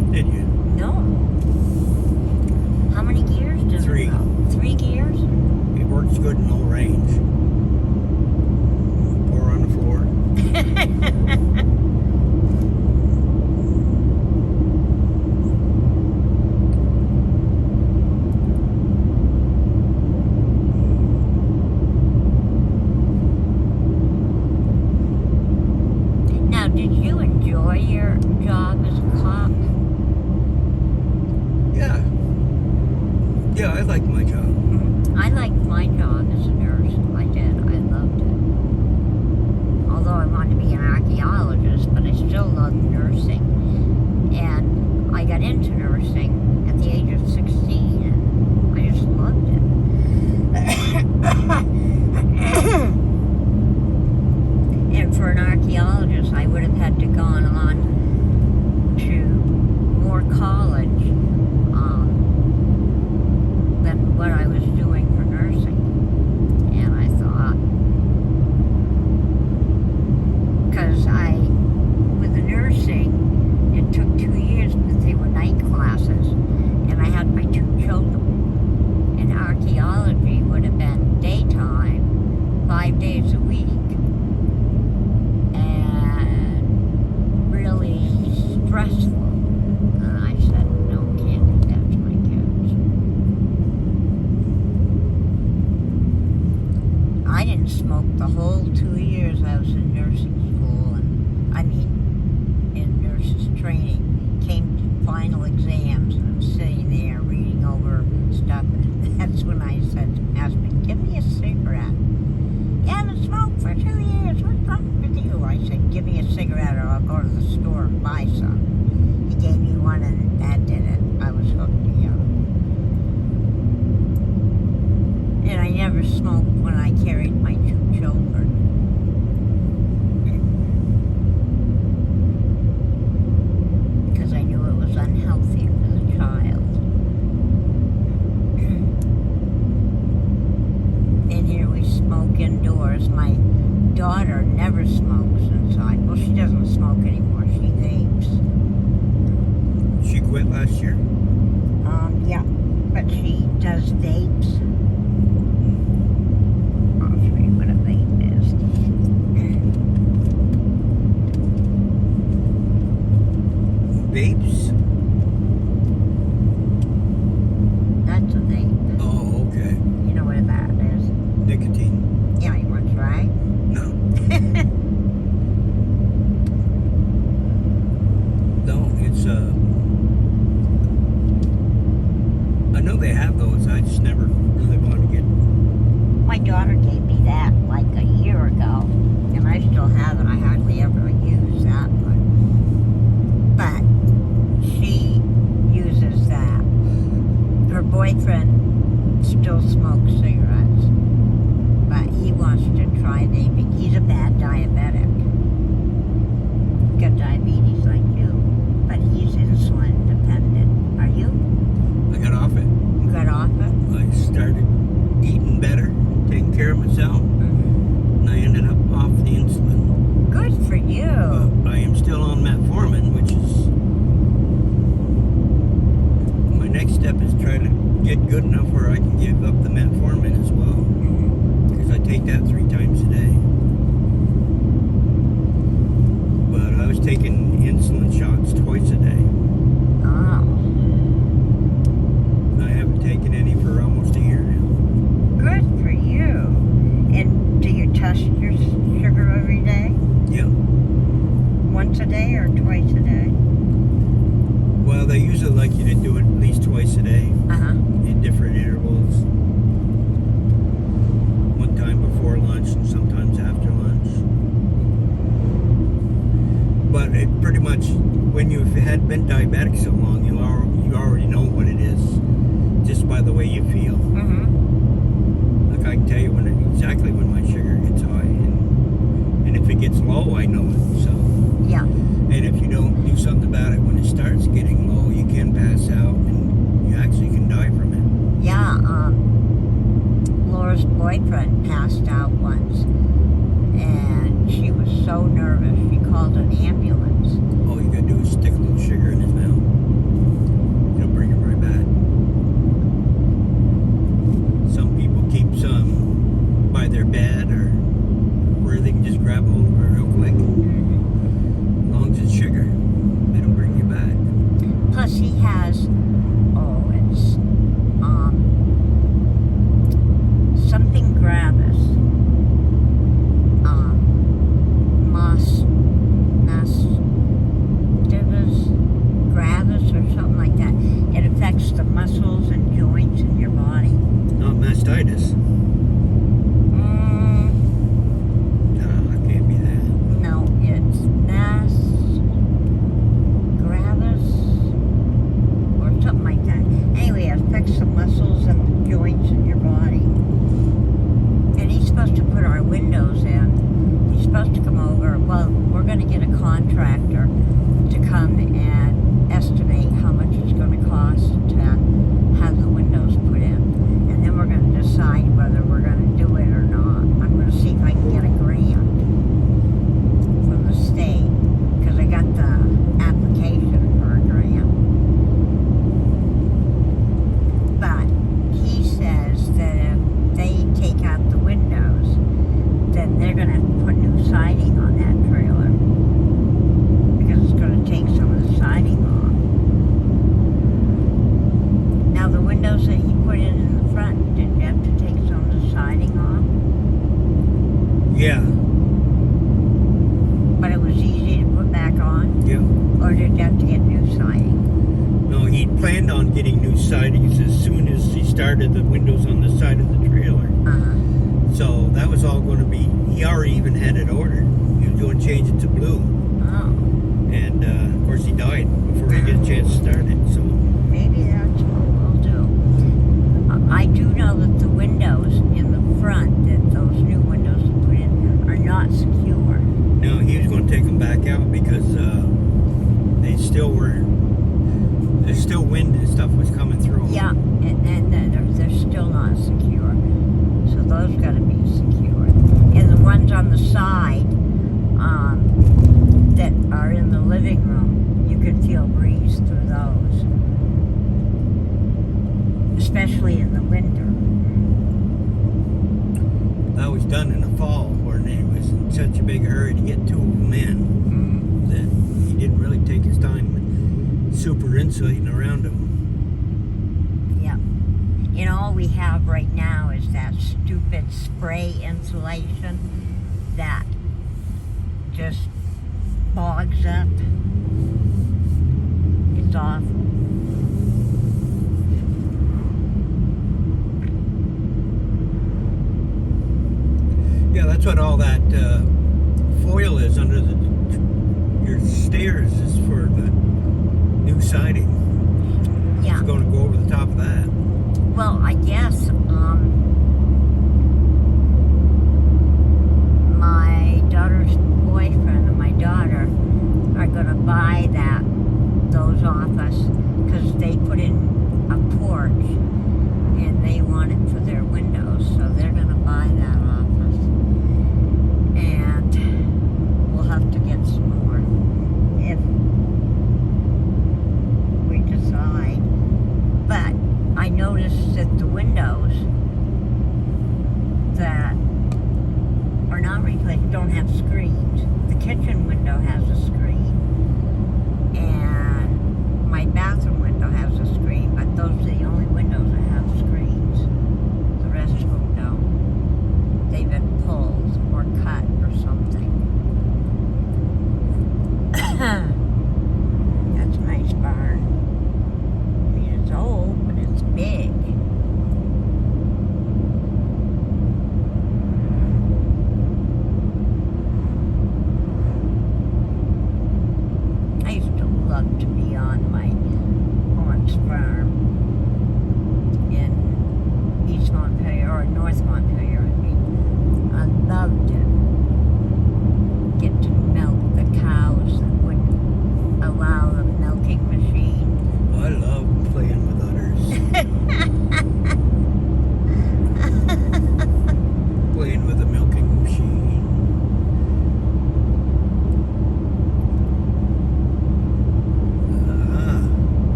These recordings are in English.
shift, did you? No. How many gears does Three. it go? 3 gears? It works good in all range. 4 on the floor. Now, did you enjoy your job as a cop? Yeah. Yeah, I like my job. I liked my job as a nurse. I did. I loved it. Although I wanted to be an archaeologist, but I still loved nursing. And I got into nursing at the age of 16, and I just loved it. And for an archaeologist, I would have had to gone on to more college than what I was doing for nursing. And I thought, because with the nursing, it took 2 years because they were night classes, and I had my 2 children. And archaeology would have been daytime, 5 days a week, and really stressful. And I said, no, can't do that to my kids. I didn't smoke the whole 2 years I was in nursing school, and in nurses training. Came to final exams, and I'm sitting there reading over stuff, and that's when I said to my husband, give me a cigarette. You haven't smoked for 2 years, what's wrong with you? I said, give me a cigarette or I'll go to the store and buy some. He gave me one, and that did it. I was hooked together. And I never smoked when I carried my 2 children. Because I knew it was unhealthy for the child. And here we smoke indoors. My daughter never smokes inside. Well, she doesn't smoke anymore. She vapes. She quit last year. Yeah. But she does vapes. I'll show you what a vape is. Vapes? That's a vape. Oh, okay. You know what that is? Nicotine. Yeah, you want to try? No. No, it's I know they have those. I just never really wanted to get. My daughter gave me that like a year ago, and I still have it. I hardly ever use that one. But she uses that. Her boyfriend still smokes cigarettes, but he wants to try vaping. He's a bad diabetic. Got diabetes like you, but he's insulin dependent. Are you? I got off it. You got off it? I started eating better, taking care of myself, Mm-hmm. and I ended up off the insulin. Good for you. I am still on metformin, which is my next step is try to get good enough where I can give up the metformin as well, because I take that 3 times a day. But I was taking insulin shots twice a day. Oh. I haven't taken any for almost a year now. Good for you. And do you test your sugar every day? Yeah. Once a day or twice a day? Well, they usually like you to do it at least twice a day Uh-huh. in different intervals. One time before lunch and sometimes after lunch. But it pretty much, when you had been diabetic so long, you already know what it is just by the way you feel. Mm-hmm. Like I can tell you exactly when my sugar gets high, and if it gets low, I know it. So, Yeah. and if you don't do something about it when it starts getting low, you can pass out and you actually can die from it. Yeah, Laura's boyfriend passed out once, and she was so nervous, she called an ambulance. All you gotta do is stick a little sugar in his mouth. Yes, he has. Oh, it's something gravis. Mastitis gravis or something like that. It affects the muscles and joints in your body. Not mastitis. No, it can't be that. No, it's gravis or something like that. Anyway, it affects the muscles and the joints in your body. And he's supposed to put our windows in. He's supposed to come over. Well, we're going to get a contractor to come and estimate how much it's going to cost to have the windows put in. And then we're going to decide whether we're going to do it or not. I'm going to see if I can get a grant from the state, because I got the application for a grant. But he says that if they take out the windows, then they're going to have to put new siding on that trailer, because it's going to take some of the siding off. Now the windows that he put in the front, did you have to take some of the siding off? Yeah. But it was easy to put back on? Yeah. Or did you have to get new siding? No, he planned on getting new sidings as soon as he started the windows on the side of the trailer. Uh-huh. So that was all going to be, he already even had it ordered. He was going to change it to blue. Oh. And of course he died before he get a chance to start it. So Maybe that's what we'll do. I do know that the windows in the front, that those new windows they put in, are not secure. no, he was going to take them back out because they still were, there's still wind and stuff was coming through 'em. Yeah, and they're still not secure. So those got to be secure. And the ones on the side that are in the living room, you can feel breeze through those. Especially in the winter. That was done in the fall when he was in such a big hurry to get two of them in that he didn't really take his time super insulating around them. Yep. And all we have right now is that stupid spray insulation that just bogs up. It's awful. Yeah, that's what all that foil is under your stairs is for the new siding. Yeah. It's going to go over the top of that. Well, I guess my daughter's boyfriend and my daughter are going to buy those off us because they put in a porch and they want it for their windows, so they're going to buy that off us. And we'll have to get some more if we decide. But I noticed that the windows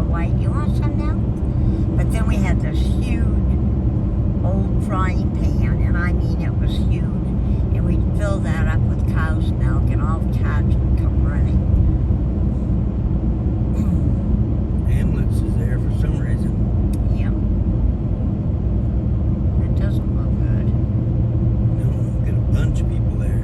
White, you want some now? But then we had this huge old frying pan, and I mean it was huge. And we'd fill that up with cow's milk, and all the cats would come running. Ambulance is there for some reason. Yep. It doesn't look good. No, got a bunch of people there.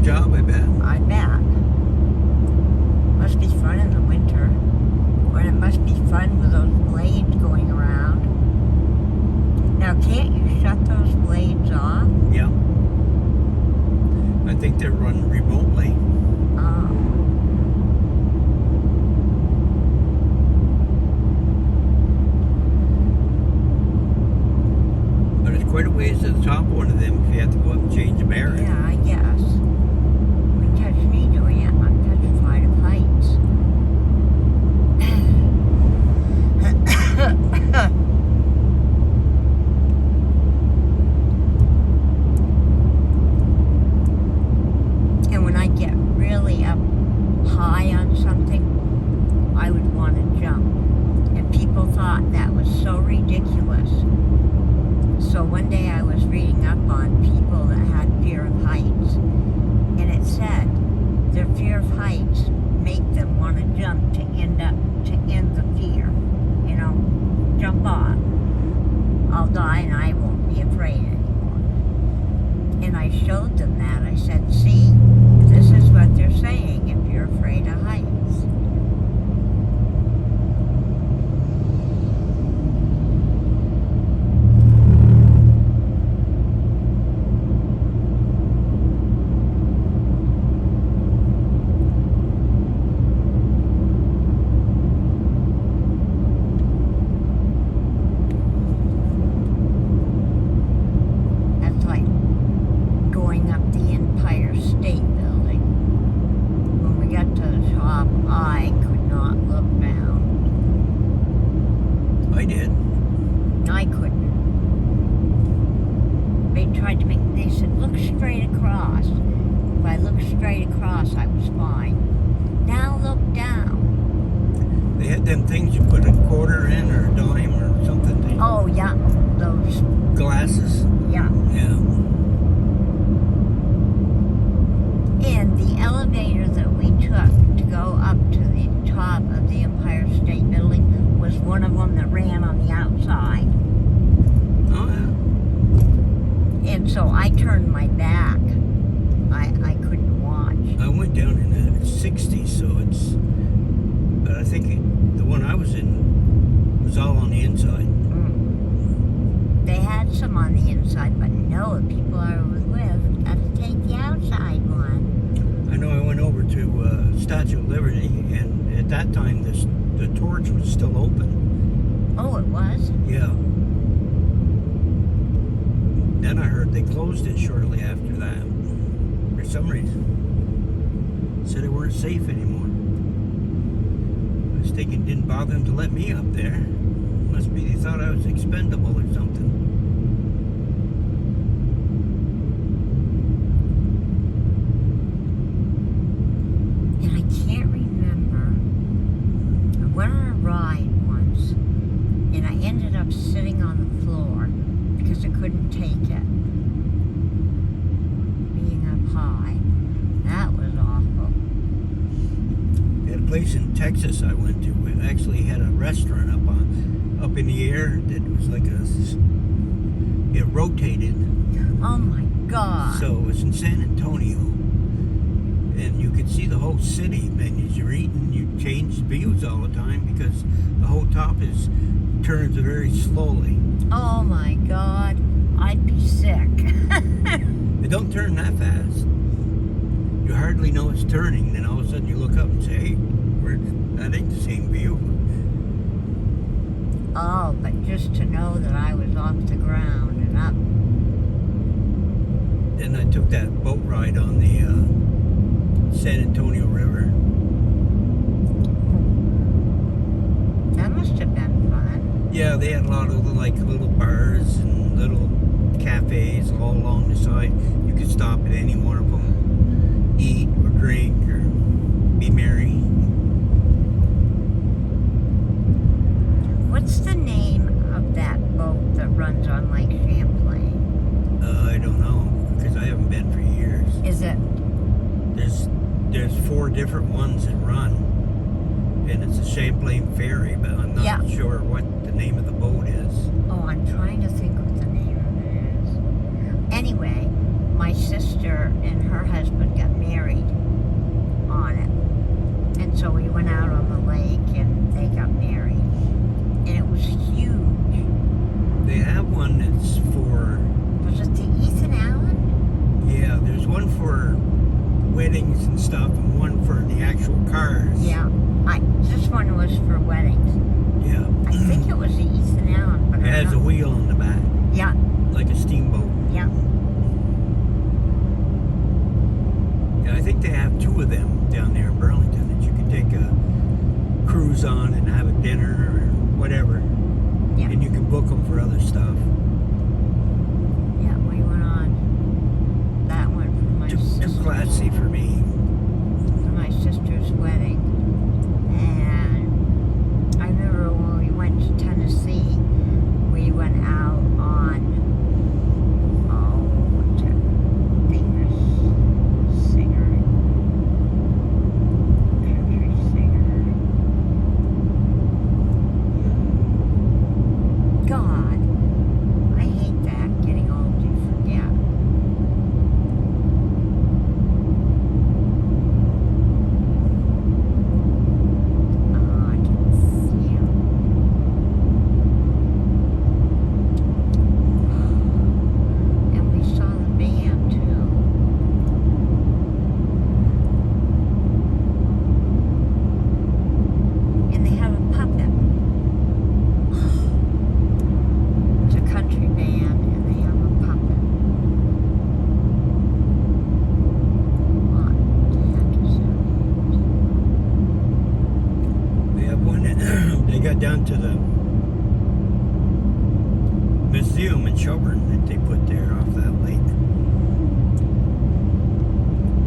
Job, I bet. I bet. Must be fun in the winter. Or it must be fun with those blades going around. Now, can't you shut those blades off? Yeah. I think they're run remotely. Oh. But it's quite a ways to the top of one of them if you have to go up and change the bearing. Yeah, I guess. Catch me doing it. I'm petrified of heights. And when I get really up high on something, I would want to jump. And people thought that was so ridiculous. So one day I was reading up on people that had fear of heights. And it said their fear of heights make them want to jump to end the fear. You know, jump off. I'll die and I won't be afraid anymore. And I showed them that. I said, see, this is what they're saying if you're afraid of heights. I was fine. Now look down. They had them things you put a quarter in or a dime or something. Oh yeah, those glasses. Yeah. Yeah. And the elevator that we took to go up to the top of the Empire State Building was one of them that ran on the outside. Oh yeah. And so I turned my back. I couldn't watch. I went down in the 60s, so it's... But I think the one I was in was all on the inside. They had some on the inside, but no, the people I was with got to take the outside one. I know I went over to Statue of Liberty, and at that time the torch was still open. Oh, it was? Yeah. Then I heard they closed it shortly after that. For some reason. Said they weren't safe anymore. I was thinking it didn't bother them to let me up there. Must be they thought I was expendable or something. And I can't remember. I went on a ride once, and I ended up sitting on the floor because I couldn't take it. Being up high. That was awful. They had a place in Texas I went to. It actually had a restaurant up in the air that was like a it rotated. Oh my God. So it was in San Antonio. And you could see the whole city. And as you're eating, you change views all the time because the whole top turns very slowly. Oh my God. I'd be sick. It don't turn that fast. You hardly know it's turning. Then all of a sudden you look up and say, hey, that ain't the same view. Oh, but just to know that I was off the ground and up. Then I took that boat ride on the San Antonio River. That must have been fun. Yeah, they had a lot of little bars and little cafes all along the side. You could stop at any one of them, eat or drink or be merry. What's the name of that boat that runs on Lake Champlain? I don't know because I haven't been for years. Is it? There's 4 different ones that run, and it's a Champlain ferry, but I'm not sure what the name of the boat is. Oh, I'm trying to think what the name of it is. Anyway, my sister and her husband got married on it. And so we went out on the lake and they got married. And it was huge. They have one that's for... Was it the Ethan Allen? Yeah, there's one for weddings and stuff and one for the actual cars. Yeah. This one was for weddings. Yeah. I think it was the Ethan Allen, but It has a wheel on the back. Yeah. Like a steamboat. Yeah. Yeah, I think they have 2 of them down there in Burlington that you can take a cruise on and have a dinner or whatever. Yeah. And you can book them for other stuff. Yeah, we went on that one for my sister. Too classy for me. For my sister's wedding. And I remember when we went to Tennessee, we went out on, what's that famous singer? Country singer. God, I hate that, getting old, you forget. I can see him. And we saw the band too. And they have a puppet. It's a country band and they have a puppet. What the heck is that? They have one that they got down to the museum in Shelburne that they put there off that lake.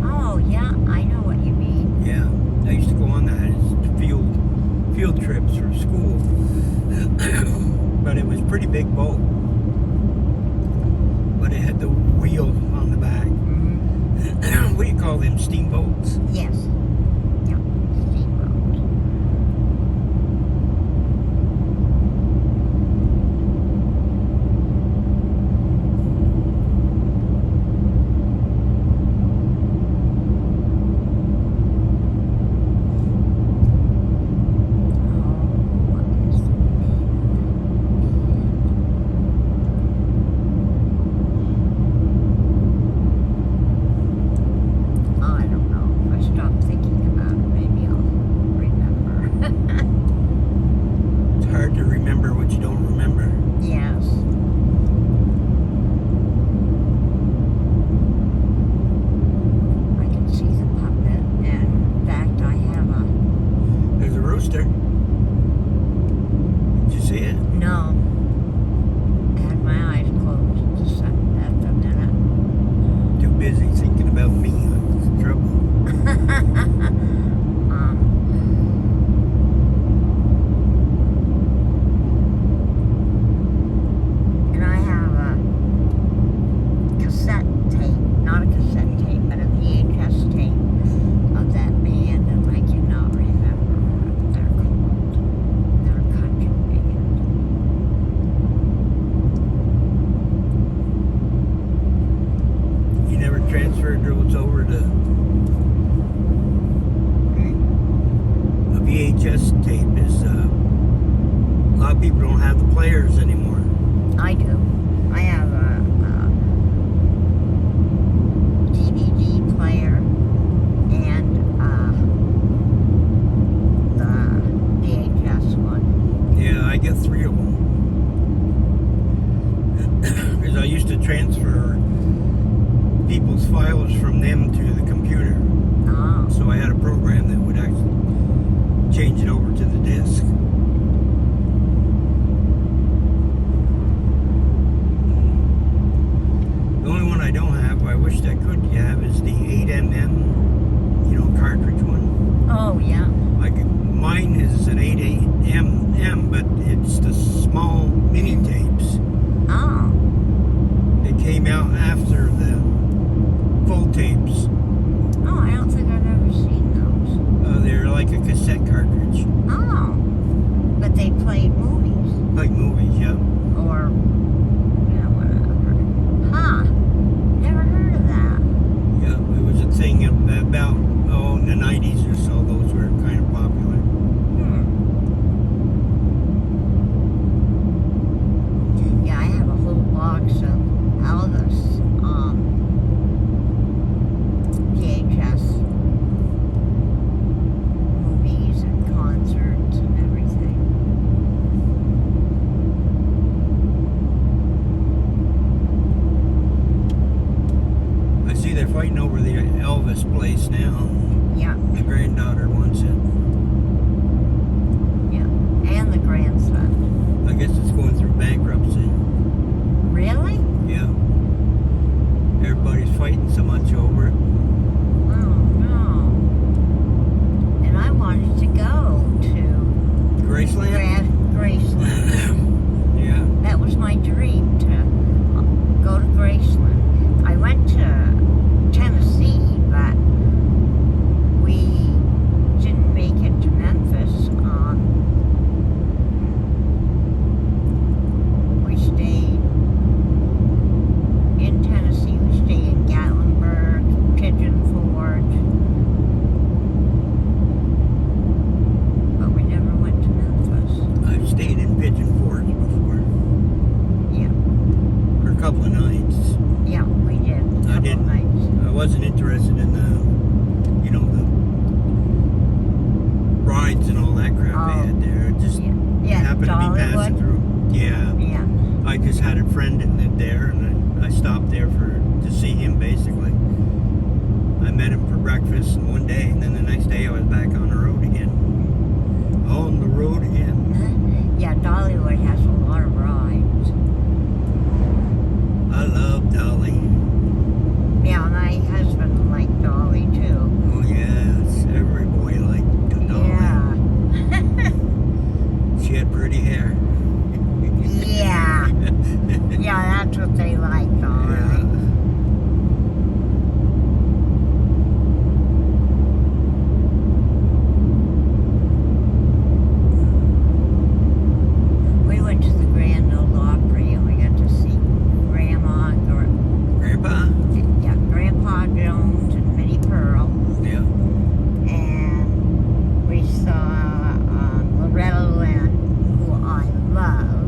Oh yeah, I know what you mean. Yeah, I used to go on that as field trips for school. But it was a pretty big boat. But it had the wheel on the back. Mm-hmm. What do you call them, steamboats? Yes. Yeah. Steamboat. What is the name of it? I don't know. If I stop thinking transferred those over to a VHS tape. Is a lot of people don't have the players anymore. I do. I have a DVD player and the VHS one. Yeah, I get 3 of them. Because I used to transfer people's files from them to the computer. Oh. So I had a program that would actually change it over to the disc. The only one I don't have, I wish I could have, is the 8mm, cartridge one. Oh, yeah. Mine is an 8mm, but it's the small mini tapes. Oh. They came out after the full tapes. Oh, I don't think I've ever seen those. They're like a cassette cartridge. Oh. But they played movies. Like movies, yeah. Or, whatever. Huh. Never heard of that. Yeah, it was a thing about, in the 90s or so, those were kind of popular. Yeah, I have a whole box of Elvis VHS movies and concerts and everything. I see they're fighting over the Elvis place now. Yeah, The granddaughter wants it. yeah. And the grandson. I guess it's going through bankruptcy. Really? Yeah. Everybody's fighting so much over it. Oh, no. And I wanted to go to Graceland? Graceland. Yeah. That was my dream, to go to Graceland. I went to Tennessee, but we didn't make it to Memphis. We stayed in Tennessee. We stayed in Gatlinburg, Pigeon Forge, but we never went to Memphis. I've stayed in Pigeon Forge before. Yeah, For a couple of nights. yeah, we did. I didn't. Nights. I wasn't interested in the rides and all that crap they had there. It just Yeah, happened to be passing Dollywood. through. Yeah. Yeah. I just had a friend that lived there, and I stopped there to see him, basically. I met him for breakfast one day, and then the next day I was back on the road again. On the road again. Yeah, Dollywood has a lot of rides. I love Dolly. Yeah, my husband liked Dolly too. Oh, yes. Every boy liked Dolly. Yeah. She had pretty hair. Yeah. Yeah, that's what they liked, all right. Yeah. We went to the Grand Ole Opry and we got to see Grandpa, Grandpa Jones and Minnie Pearl. Yeah. And we saw Loretta Lynn, who I love,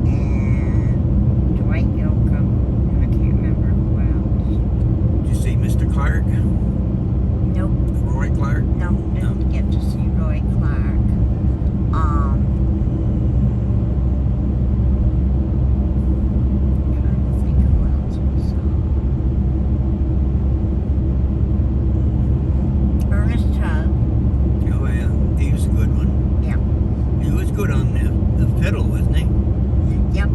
and Dwight Yoakam, and I can't remember who else. Did you see Mr. Clark? Nope, Roy Clark? no, didn't get to see Roy Clark. Trying to think who else we saw. Ernest Tubb. Oh, yeah. He was a good one. Yep. He was good on the fiddle, wasn't he? Yep.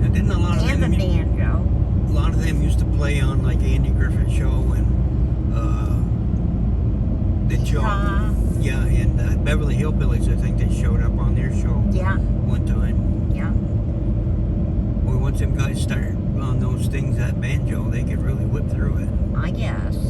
Now, didn't a lot of And the them... banjo. A lot of them used to play on like Andy Griffith Show and the show. Yeah, and Beverly Hillbillies. I think they showed up on their show Yeah, one time. yeah. Well, once them guys start on those things, that banjo, they could really whip through it. I guess.